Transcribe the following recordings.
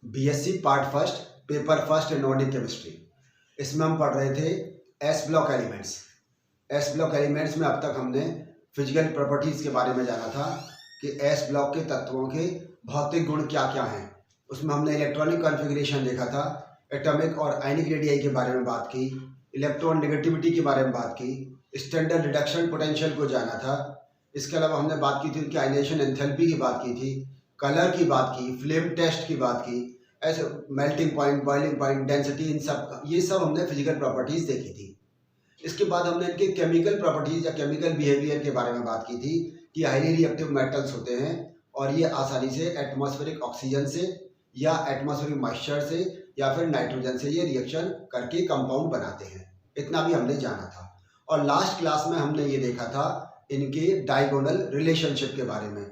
BSc part first paper first inorganic chemistry. इसमें हम पढ़ रहे थे S block elements. S block elements में अब तक हमने फिजिकल प्रॉपर्टीज़ के बारे में जाना था कि एस ब्लॉक के तत्वों के भौतिक गुण क्या क्या हैं। उसमें हमने इलेक्ट्रॉनिक कॉन्फ़िगरेशन देखा था, एटॉमिक और आयनिक रेडियाई के बारे में बात की, इलेक्ट्रॉन नेगेटिविटी के बारे में बात की, स्टैंडर्ड रिडक्शन पोटेंशियल को जाना था। इसके अलावा हमने बात की थी उनकी आयनेशन एंथैल्पी की बात की थी, कलर की बात की, फ्लेम टेस्ट की बात की, ऐसे melting point, boiling point, density, इन सब ये सब हमने फिजिकल प्रॉपर्टीज़ देखी थी। इसके बाद हमने इनके केमिकल प्रॉपर्टीज़ या केमिकल बिहेवियर के बारे में बात की थी कि हाईली रिएक्टिव मेटल्स होते हैं और ये आसानी से एटमॉस्फेरिक ऑक्सीजन से या एटमॉस्फेरिक मॉइस्चर से या फिर नाइट्रोजन से ये रिएक्शन करके कंपाउंड बनाते हैं। इतना भी हमने जाना था। और लास्ट क्लास में हमने ये देखा था इनके डायगोनल रिलेशनशिप के बारे में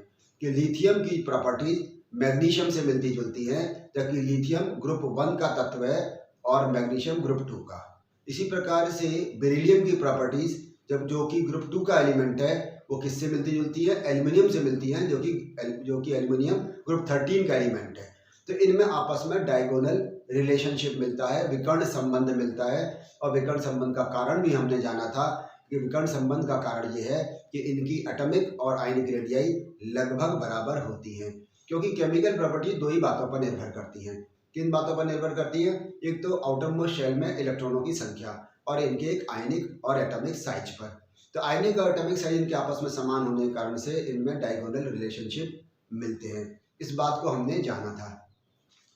कि लिथियम की प्रॉपर्टीज मैग्नीशियम से मिलती जुलती हैं, जबकि लिथियम ग्रुप 1 का तत्व है और मैग्नीशियम ग्रुप 2 का। इसी प्रकार से बेरिलियम की प्रॉपर्टीज जो कि ग्रुप 2 का एलिमेंट है वो किससे मिलती जुलती है? एल्युमिनियम से मिलती हैं, जो कि एल्युमिनियम ग्रुप 13 का एलिमेंट है। तो इनमें आपस में डायगोनल रिलेशनशिप मिलता है, विकर्ण संबंध मिलता है। और विकर्ण संबंध का कारण भी हमने जाना था कि विकर्ण संबंध का कारण ये है कि इनकी एटॉमिक और आयनिक रेडियाई लगभग बराबर होती हैं, क्योंकि केमिकल प्रॉपर्टी दो ही बातों पर निर्भर करती हैं। किन बातों पर निर्भर करती है? एक तो आउटर मोस्ट शेल में इलेक्ट्रॉनों की संख्या और इनके एक आयनिक और एटॉमिक साइज पर। तो आयनिक और एटॉमिक साइज इनके आपस में समान होने के कारण से इनमें डायगोनल रिलेशनशिप मिलते हैं। इस बात को हमने जाना था।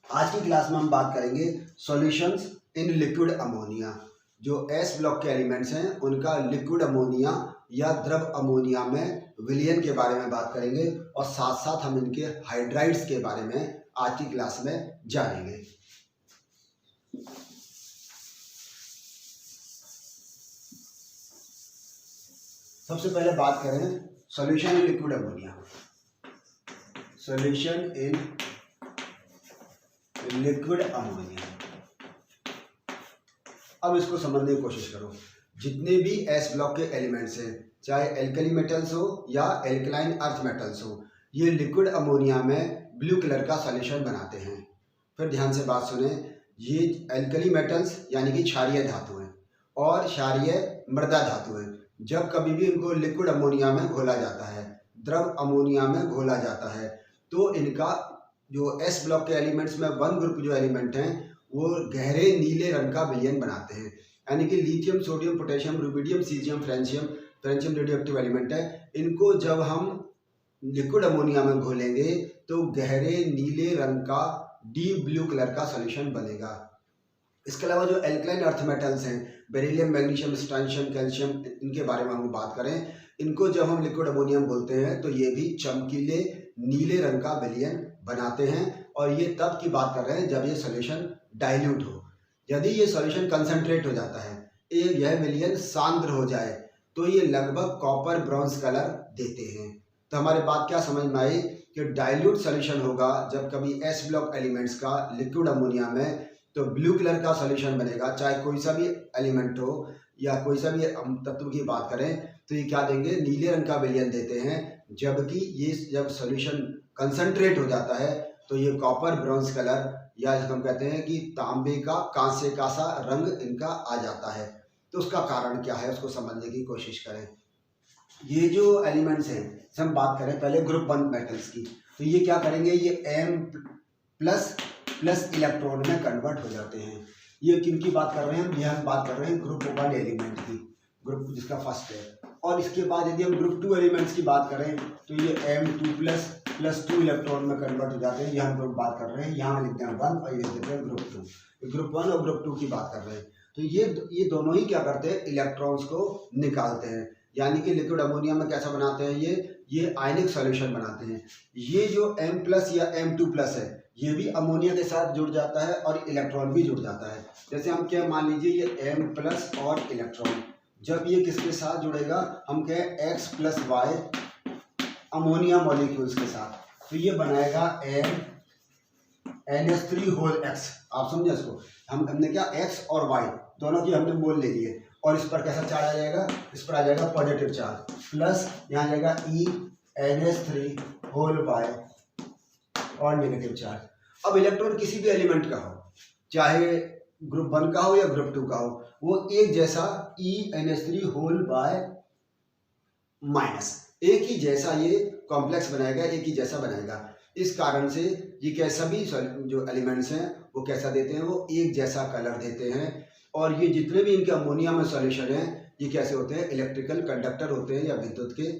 आज की क्लास में हम बात करेंगे सॉल्यूशंस इन लिक्विड अमोनिया। जो एस ब्लॉक के एलिमेंट्स हैं उनका लिक्विड अमोनिया या द्रव अमोनिया में विलयन के बारे में बात करेंगे और साथ साथ हम इनके हाइड्राइड्स के बारे में आज की क्लास में जानेंगे। सबसे पहले बात करें solution in liquid ammonia. Solution in liquid ammonia. अब इसको समझने की कोशिश करो। जितने भी एस ब्लॉक के एलिमेंट्स हैं, चाहे एल्कली मेटल्स हो या एल्कलाइन अर्थ मेटल्स हो, ये लिक्विड अमोनिया में ब्लू कलर का सॉल्यूशन बनाते हैं। फिर ध्यान से बात सुने, ये एल्कली मेटल्स यानी कि क्षारीय धातु हैं और क्षारीय मृदा धातु हैं। जब कभी भी इनको लिक्विड अमोनिया में घोला जाता है, द्रव अमोनिया में घोला जाता है, तो इनका जो एस ब्लॉक के एलिमेंट्स में 1 ग्रुप जो एलिमेंट हैं वो गहरे नीले रंग का विलयन बनाते हैं। यानी कि lithium, sodium, potassium, rubidium, caesium, francium radioactive element है। इनको जब हम लिक्विड अमोनिया में घोलेंगे तो गहरे नीले रंग का डीप ब्लू कलर का सॉल्यूशन बनेगा। इसके अलावा जो एल्कलाइन अर्थ मेटल्स हैं, बेरिलियम, मैग्नीशियम, स्ट्रोंशियम, कैल्शियम, इनके बारे में हम बात करें, इनको जब हम लिक्विड अमोनिया में घोलते हैं तो ये भी चमकीले नीले रंग का विलयन बनाते हैं। और ये तब की बात कर रहे हैं जब ये सॉल्यूशन डाइल्यूट हो। यदि ये सॉल्यूशन कंसंट्रेट हो जाता है, यह विलयन सांद्र हो जाए, तो ये लगभग कॉपर ब्रॉन्ज कलर देते हैं। तो हमारे बात क्या समझ में आई कि डाइल्यूट सॉल्यूशन होगा जब कभी एस ब्लॉक एलिमेंट्स का लिक्विड अमोनिया में तो ब्लू कलर का सॉल्यूशन बनेगा। चाहे कोई सा भी एलिमेंट हो या कोई सा भी हम तत्व की बात करें तो ये क्या देंगे? नीले रंग का विलयन देते हैं। जबकि ये जब सॉल्यूशन कंसंट्रेट हो जाता है तो ये कॉपर ब्रॉन्ज कलर या जिसको हम कहते हैं कि तांबे का, कांसे का सा रंग इनका आ जाता है। तो उसका कारण क्या है उसको समझने की कोशिश करें। ये जो एलिमेंट्स हैं, हम बात करें पहले ग्रुप 1 मेटल्स की, तो ये क्या करेंगे? ये M++ इलेक्ट्रॉन में कन्वर्ट हो जाते हैं। ये किन की बात कर रहे हैं हम? यहाँ बात कर रहे हैं ग्रुप 1 एलिमेंट की, ग्रुप जिसका फर्स्ट है। और इसके बाद यदि हम ग्रुप 2 एलिमेंट्स की बात करें तो ये M2++2 इलेक्ट्रॉन में कन्वर्ट हो जाते हैं। यहाँ हम लोग बात कर रहे हैं, यहाँ लिखते हैं 1 और ये लिखते हैं ग्रुप 2। ग्रुप 1 और ग्रुप 2 की बात कर रहे हैं। तो ये दोनों ही क्या करते हैं? इलेक्ट्रॉन्स को निकालते हैं। यानी कि लिक्विड अमोनिया में कैसा बनाते हैं? ये आयनिक सॉल्यूशन बनाते हैं। ये जो M+ या M2+ है, ये भी अमोनिया के साथ जुड़ जाता है और इलेक्ट्रॉन भी जुड़ जाता है। जैसे हम क्या मान लीजिए ये M+ और इलेक्ट्रॉन, जब ये किसके साथ जुड़ेगा? हम कहें X+Y अमोनिया मॉलिक्यूल्स के साथ, तो ये बनाएगा NH3OH। आप समझे इसको? हमने क्या X और Y दोनों की हमने मोल ले लिए और इस पर कैसा चार्ज आ जाएगा? इस पर आ जाएगा पॉजिटिव चार्ज, प्लस यहाँ जाएगा NH3 होल बाय और नेगेटिव चार्ज। अब इलेक्ट्रॉन किसी भी एलिमेंट का हो, चाहे ग्रुप 1 का हो या ग्रुप 2 का हो, वो एक जैसा ENH3 होल बाय माइनस एक ही जैसा ये कॉम्प्लेक्स बनाएगा, एक ही जैसा बनाएगा। इस कारण से ये क्या सभी जो एलिमेंट्स हैं वो कैसा देते हैं, वो एक जैसा कलर देते हैं। और ये जितने भी इनके अमोनिया में सॉल्यूशन हैं ये कैसे होते हैं, इलेक्ट्रिकल कंडक्टर होते हैं या विद्युत के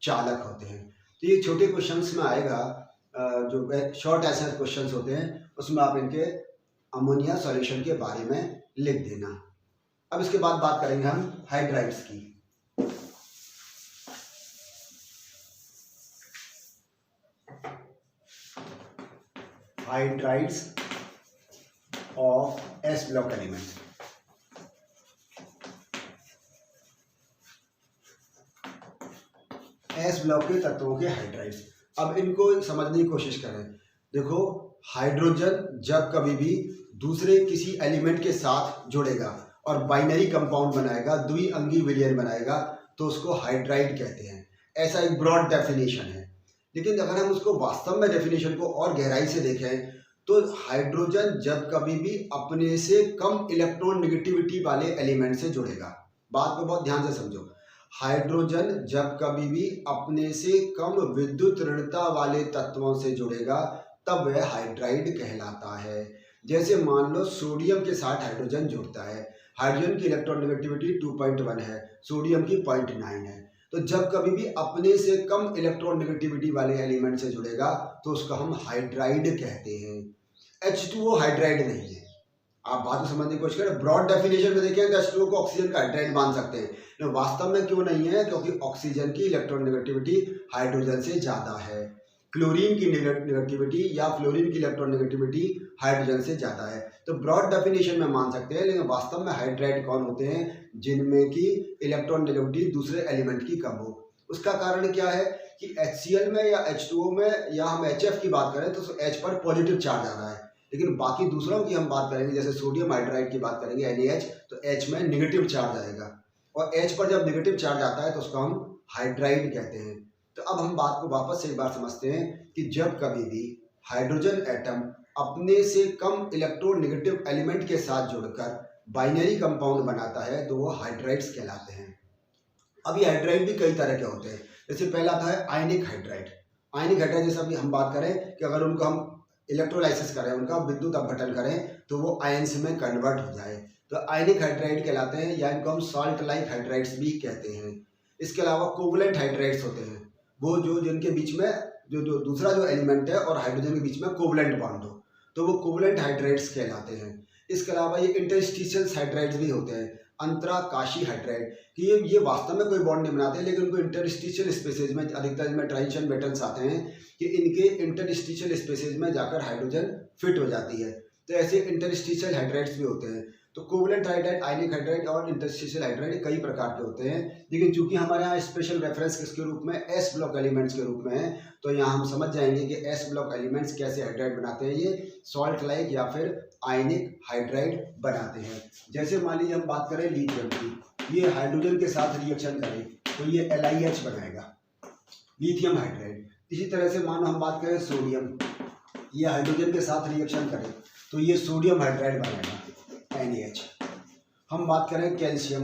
चालक होते हैं। तो ये छोटे क्वेश्चंस में आएगा, जो शॉर्ट आंसर क्वेश्चंस होते हैं उसमें आप इनके अमोनिया सॉल्यूशन के बारे में लिख देना। अब इसके बाद बात करेंगे हम हाइड्राइड्स की। Hydrides of S block element. S block के तत्वों के हाइड्राइड्स। अब इनको समझने की कोशिश करें। देखो, हाइड्रोजन जब कभी भी दूसरे किसी एलिमेंट के साथ जुड़ेगा और बाइनरी कंपाउंड बनाएगा, द्विअंगी विलयन बनाएगा, तो उसको हाइड्राइड कहते हैं। ऐसा एक ब्रॉड डेफिनेशन है। लेकिन अगर हम उसको वास्तव में डेफिनेशन को और गहराई से देखें तो हाइड्रोजन जब कभी भी अपने से कम इलेक्ट्रॉन नेगेटिविटी वाले एलिमेंट से जुड़ेगा, बात को बहुत ध्यान से समझो, हाइड्रोजन जब कभी भी अपने से कम विद्युत ऋणता वाले तत्वों से जुड़ेगा तब वह हाइड्राइड कहलाता है। जैसे मान लो सोडियम के साथ हाइड्रोजन जुड़ता है, हाइड्रोजन की इलेक्ट्रॉन नेगेटिविटी 2.1 है, सोडियम की 0.9 है। तो जब कभी भी अपने से कम इलेक्ट्रॉन नेगेटिविटी वाले एलिमेंट से जुड़ेगा तो उसको हम हाइड्राइड कहते हैं। H2O हाइड्राइड नहीं है। आप बात को समझने की कोशिश करें, ब्रॉड डेफिनेशन में देखें तो H2O को ऑक्सीजन का हाइड्राइड मान सकते हैं, लेकिन वास्तव में क्यों नहीं है, क्योंकि ऑक्सीजन की इलेक्ट्रॉन नेगेटिविटी हाइड्रोजन से ज़्यादा है। क्लोरीन की नेगेटिविटी या फ्लोरीन की इलेक्ट्रॉन नेगेटिविटी हाइड्रोजन से ज़्यादा है। तो ब्रॉड डेफिनेशन में मान सकते हैं, लेकिन वास्तव में हाइड्राइड कौन होते हैं, जिनमें की इलेक्ट्रॉन नेगेटिविटी दूसरे एलिमेंट की कम हो। उसका कारण क्या है कि HCl में या H2O में या हम HF की बात करें तो H पर पॉजिटिव चार्ज आ रहा है, लेकिन बाकी दूसरों की हम बात करेंगे, जैसे सोडियम हाइड्राइड की बात करेंगे NaH, तो H में नेगेटिव चार्ज आएगा, और H पर जब नेगेटिव चार्ज आता है तो उसको हम हाइड्राइड कहते हैं। तो अब हम बात को वापस से एक बार समझते हैं कि जब कभी भी हाइड्रोजन एटम अपने से कम इलेक्ट्रोन नेगेटिव एलिमेंट के साथ जुड़कर बाइनरी कंपाउंड बनाता है तो वो हाइड्राइड्स कहलाते हैं। अब ये हाइड्राइड भी कई तरह के होते हैं। जैसे पहला आता है आयनिक हाइड्राइड। आयनिक हाइड्राइड जैसे अभी हम बात करें कि अगर उनको हम इलेक्ट्रोलाइसिस करें, उनका विद्युत अपघटन करें तो वो आयंस में कन्वर्ट हो जाए, तो आयनिक हाइड्राइड कहलाते हैं, या इनको हम सॉल्ट लाइक हाइड्राइड्स भी कहते हैं। इसके अलावा कोवलेंट हाइड्राइड्स होते हैं, वो जो जिनके बीच में जो दूसरा जो एलिमेंट है और हाइड्रोजन के बीच में कोवलेंट बॉन्ड हो, तो वो कोवलेंट हाइड्राइड्स कहलाते हैं। इसके अलावा ये इंटरस्टिशियल हाइड्राइड्स भी होते हैं, अंतराकाशी हाइड्राइड, कि ये वास्तव में कोई बॉन्ड नहीं बनाते, लेकिन उनको इंटरस्टिशियल स्पेसेज में, अधिकतर इनमें ट्रांजिशन मेटल्स आते हैं कि इनके इंटरस्टिशियल स्पेसेज में जाकर हाइड्रोजन फिट हो जाती है, तो ऐसे इंटरस्टिशियल हाइड्राइड्स भी होते हैं। तो कोवलेंट हाइड्राइड, आयनिक हाइड्राइड और इंटरस्टिशियल हाइड्राइड कई प्रकार के होते हैं, लेकिन चूंकि हमारे यहाँ स्पेशल रेफरेंस किसके रूप में, एस ब्लॉक एलिमेंट्स के रूप में है, तो यहाँ हम समझ जाएंगे कि एस ब्लॉक एलिमेंट्स कैसे हाइड्राइड बनाते हैं, ये सॉल्ट लाइक या फिर आयनिक हाइड्राइड बनाते हैं। जैसे मान लीजिए हम बात करें लिथियम की, ये हाइड्रोजन के साथ रिएक्शन करें तो ये LiH बनाएगा, लिथियम हाइड्राइड। इसी तरह से मान हम बात करें सोडियम, ये हाइड्रोजन के साथ रिएक्शन करें तो ये सोडियम हाइड्राइड बनाएगा, NaH। हम बात करें कैल्शियम,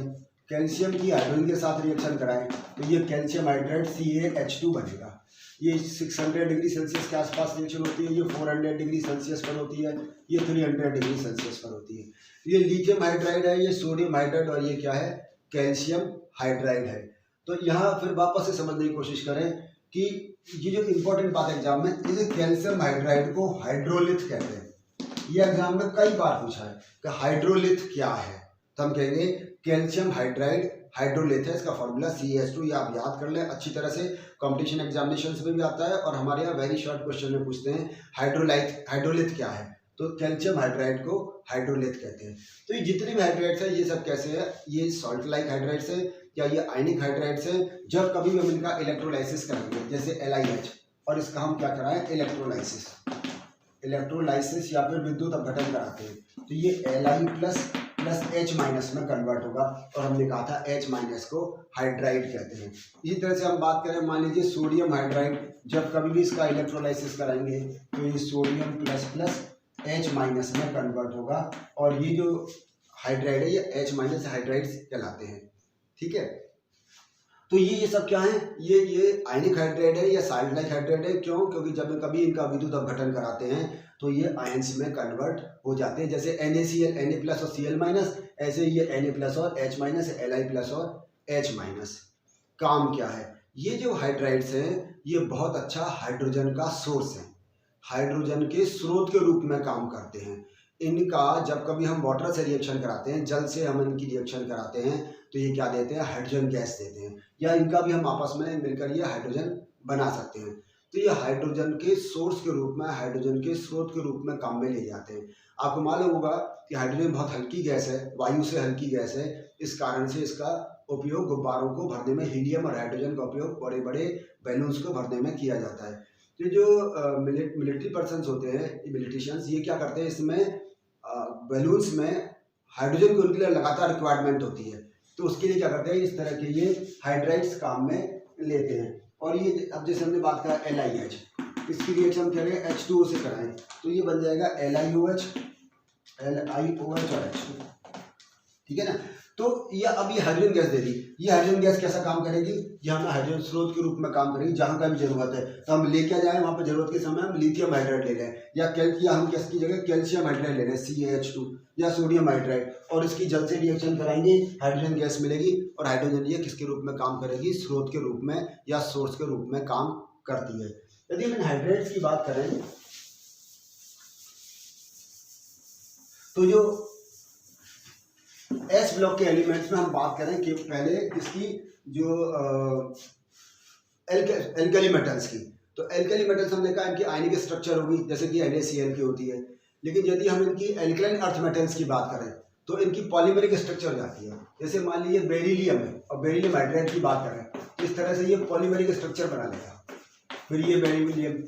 कैल्शियम की हाइड्रोजन के साथ रिएक्शन कराएं तो ये कैल्शियम हाइड्राइड CaH2 बनेगा। ये 600 डिग्री सेल्सियस के आसपास रिएक्शन होती है, ये 400 डिग्री सेल्सियस पर होती है, ये 300 डिग्री सेल्सियस पर होती है। ये लिथियम हाइड्राइड है, ये सोडियम हाइड्राइड, और ये क्या है, कैल्शियम हाइड्राइड है। तो यहाँ फिर वापस से समझने की कोशिश करें कि ये जो इंपॉर्टेंट बात एग्जाम में, इसे कैल्शियम हाइड्राइड को हाइड्रोलिथ कहते हैं। ये एग्जाम में कई बार पूछा है कि हाइड्रोलिथ क्या है, तो हम कहेंगे कैल्शियम हाइड्राइड हाइड्रोलिथ है, इसका फॉर्मूला CaH2, ये आप याद कर लें अच्छी तरह से, कंपटीशन एग्जामिनेशन में भी आता है, और हमारे यहाँ वेरी शॉर्ट क्वेश्चन में पूछते हैं हाइड्रोलिथ क्या है, तो कैल्शियम हाइड्राइड को हाइड्रोलिथ कहते हैं। तो ये जितने भी हाइड्राइड्स है ये सब कैसे है, ये सॉल्ट लाइक हाइड्राइड्स है या ये आयनिक हाइड्राइड्स है। जब कभी भी हम इनका इलेक्ट्रोलाइसिस करेंगे, जैसे LiH, और इसका हम क्या कराएं, इलेक्ट्रोलाइसिस या फिर विद्युत अपघटन कराते हैं, तो ये Li प्लस H माइनस में कन्वर्ट होगा, और हमने कहा था H माइनस को हाइड्राइड कहते हैं। इसी तरह से हम बात करें, मान लीजिए सोडियम हाइड्राइड, जब कभी भी इसका इलेक्ट्रोलाइसिस कराएंगे तो ये सोडियम प्लस H माइनस में कन्वर्ट होगा और ये जो हाइड्राइड है ये H माइनस हाइड्राइड्स कहलाते हैं। ठीक है, तो ये सब क्या है, ये आयनिक हाइड्राइड है या साल्ट हाइड्राइड है। क्यों? क्योंकि जब कभी इनका विद्युत अपघटन कराते हैं तो ये आयंस में कन्वर्ट हो जाते हैं। जैसे NaCl Na प्लस और Cl माइनस, ऐसे ये Na प्लस और H माइनस, Li प्लस और H माइनस। काम क्या है, ये जो हाइड्राइड्स हैं ये बहुत अच्छा हाइड्रोजन का सोर्स है, हाइड्रोजन के स्रोत के रूप में काम करते हैं। इनका जब कभी हम वाटर से रिएक्शन कराते हैं, जल से हम इनकी रिएक्शन कराते हैं तो ये क्या देते हैं, हाइड्रोजन गैस देते हैं, या इनका भी हम आपस में मिलकर ये हाइड्रोजन बना सकते हैं। तो ये हाइड्रोजन के सोर्स के रूप में, हाइड्रोजन के स्रोत के रूप में काम में ले जाते हैं। आपको मालूम होगा कि हाइड्रोजन बहुत हल्की गैस है, वायु से हल्की गैस है, इस कारण से इसका उपयोग गुब्बारों को भरने में, हीलियम और हाइड्रोजन का उपयोग बड़े बड़े बैलून्स को भरने में किया जाता है। तो जो मिलिट्री पर्सन्स होते हैं, मिलिट्रिशियंस, ये क्या करते हैं, इसमें बैलून्स में हाइड्रोजन की उनके लिए लगातार रिक्वायरमेंट होती है, तो उसके लिए क्या करते हैं, इस तरह के ये हाइड्राइड्स काम में लेते हैं। और ये अब जैसे हमने बात करा LiH, इसकी रिएक्शन हम करेंगे H2O से कराएं तो ये बन जाएगा LiOH और H2। ठीक है ना। तो ये अब ये हाइड्रोजन गैस दे दी, ये हाइड्रोजन गैस कैसा काम करेगी, ये हमें हाइड्रोजन स्रोत के रूप में काम करेगी। जहाँ का भी जरूरत है तो हम लेके जाए, वहाँ पर जरूरत के समय हम लिथियम हाइड्राइड ले लें, या हम किसकी जगह कैल्शियम हाइड्राइड ले लें CaH2, या सोडियम हाइड्राइड, और इसकी जल से रिएक्शन कराएंगे, हाइड्रोजन गैस मिलेगी और हाइड्रोजन ये किसके रूप में काम करेगी, स्रोत के रूप में या सोर्स के रूप में काम करती है। यदि हम हाइड्राइड्स की बात करें तो जो एस ब्लॉक के एलिमेंट्स में हम बात करें कि पहले इसकी जो एल्कली मेटल्स की, तो एल्कली मेटल्स हमने कहा इनकी आयनिक स्ट्रक्चर होगी जैसे कि NaCl की होती है। लेकिन यदि हम इनकी एल्कलाइन अर्थ मेटल्स की बात करें तो इनकी पॉलीमेरिक स्ट्रक्चर हो जाती है। जैसे मान लीजिए बेरिलियम है और बेरिलियम हाइड्राइड की बात करें तो इस तरह से ये पॉलीमेरिक स्ट्रक्चर बना लेगा, फिर ये बेरिलियम,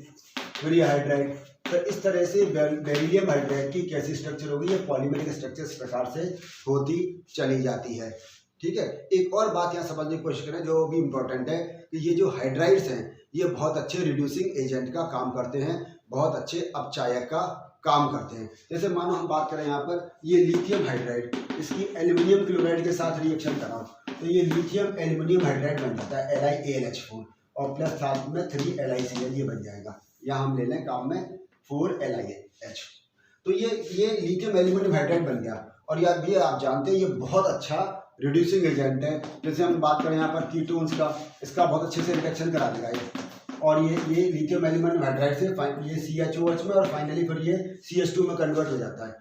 फिर ये हाइड्राइड। तो इस तरह से बेरिलियम हाइड्राइड की कैसी स्ट्रक्चर होगी, ये पॉलीमेरिक स्ट्रक्चर इस प्रकार से होती चली जाती है। ठीक है, एक और बात यहाँ समझने की कोशिश करें जो भी इम्पोर्टेंट है कि ये जो हाइड्राइड्स हैं ये बहुत अच्छे रिड्यूसिंग एजेंट का काम करते हैं, बहुत अच्छे अपचायक का काम करते हैं। जैसे मानो हम बात करें यहाँ पर ये लिथियम हाइड्राइड, इसकी एल्यूमिनियम क्लोराइड के साथ रिएक्शन कराओ तो ये लिथियम एल्यूमिनियम हाइड्राइड बन जाता है LiAlH4 और प्लस साथ में 3LiCl ये बन जाएगा। यहाँ हम ले लें काम में 4LiH। तो ये लिथियम एल्यूमिनियम हाइड्राइड बन गया। और ये आप जानते हैं ये बहुत अच्छा रिड्यूसिंग एजेंट है। जैसे हम बात करें यहाँ पर कीटोन्स का, इसका बहुत अच्छे से रिडक्शन करा देगा ये। और ये लिथियम एल्यूमिनियम हाइड्राइड से ये CHOH में और फाइनली फिर ये CH2 में कन्वर्ट हो जाता है।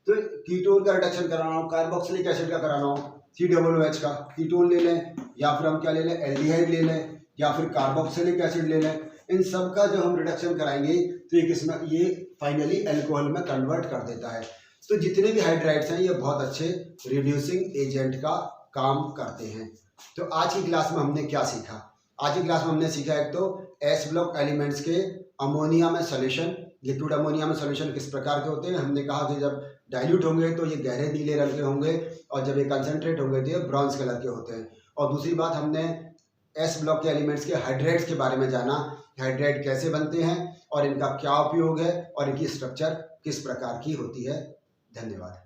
तो कीटोन का रिडक्शन कराना हो, कार्बोक्सिलिक एसिड का कराना हो, COOH का कीटोन ले लें, या फिर हम क्या ले लें, एल्डिहाइड ले लें, या फिर कार्बोक्सिलिक एसिड ले लें। इन सब का जब हम रिडक्शन कराएंगे तो ये किसमें, ये फाइनली अल्कोहल में कन्वर्ट कर देता है। तो जितने भी हाइड्राइड्स हैं ये बहुत अच्छे रिड्यूसिंग एजेंट का काम करते हैं। तो आज की क्लास में हमने क्या सीखा, आज की क्लास में हमने सीखा एक तो एस ब्लॉक एलिमेंट्स के अमोनिया में सॉल्यूशन, लिक्विड अमोनिया में सॉल्यूशन किस प्रकार के होते हैं। हमने कहा कि जब डाइल्यूट होंगे तो ये गहरे नीले रंग के होंगे और जब ये कंसनट्रेट होंगे तो ये ब्रॉन्ज कलर के होते हैं। और दूसरी बात हमने एस ब्लॉक के एलिमेंट्स के हाइड्राइड्स के बारे में जाना, हाइड्राइड कैसे बनते हैं और इनका क्या उपयोग है और इनकी स्ट्रक्चर किस प्रकार की होती है। धन्यवाद।